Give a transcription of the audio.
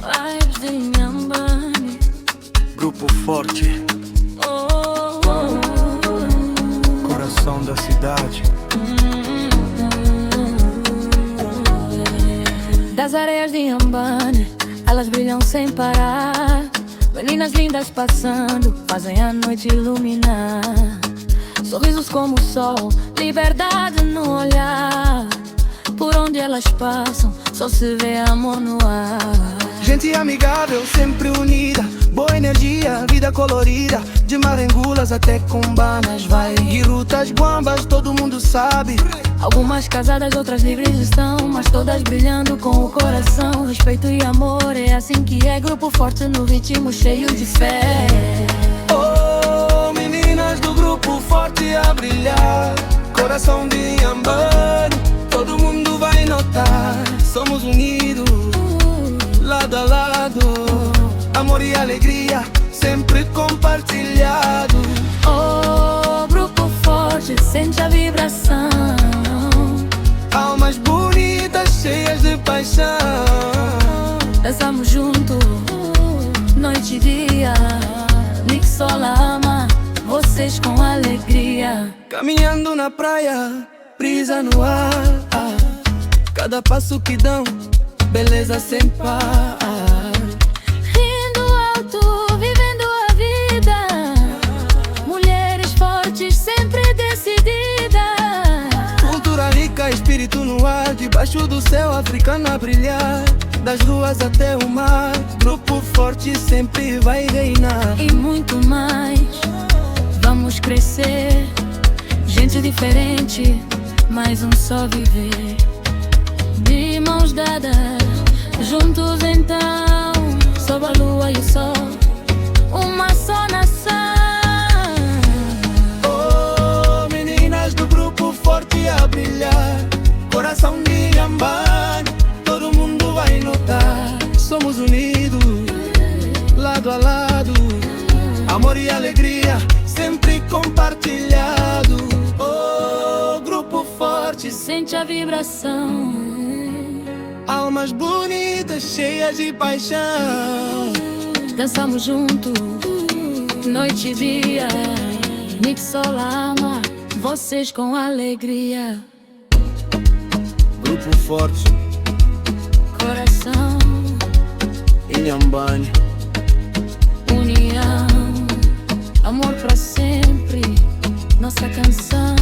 Lives de Inhambane. Grupo Forte, coração da cidade. Das areias de Inhambane, elas brilham sem parar. Meninas lindas passando, fazem a noite iluminar. Sorrisos como o sol, liberdade no olhar. Por onde elas passam, só se vê amor no ar. Gente amigável, sempre unida, boa energia, vida colorida. De Marengulas até Combanas vai. E Rutas Guambas, todo mundo sabe. Algumas casadas, outras livres estão, mas todas brilhando com o coração. Respeito e amor, é assim que é. Grupo Forte no ritmo cheio de fé. Oh, meninas do Grupo Forte a brilhar. Coração de Inhambane, todo mundo vai notar. Somos unidos, lado a lado. Amor e alegria, sempre compartilhado. Oh, Grupo Forte, sente a vibração. Almas bonitas, cheias de paixão. Dançamos junto, noite e dia. Nixola ama vocês com alegria. Caminhando na praia, brisa no ar. Cada passo que dão, beleza sem par. Rindo alto, vivendo a vida. Mulheres fortes, sempre decididas. Cultura rica, espírito no ar. Debaixo do céu africano a brilhar. Das ruas até o mar, Grupo Forte sempre vai reinar. E muito mais, vamos crescer. Gente diferente, mais um só viver. De mãos dadas, juntos então, sob a lua e o sol, uma só nação. Oh, meninas do Grupo Forte a brilhar. Coração de Inhambane, todo mundo vai notar. Somos unidos, lado a lado. Amor e alegria, sempre compartilhado. Oh, Grupo Forte, Sente a vibração. almas bonitas, cheias de paixão. Dançamos junto, noite e dia. Nixola ama vocês com alegria. Grupo Forte, Coração, Inhambane. união, amor pra sempre, nossa canção.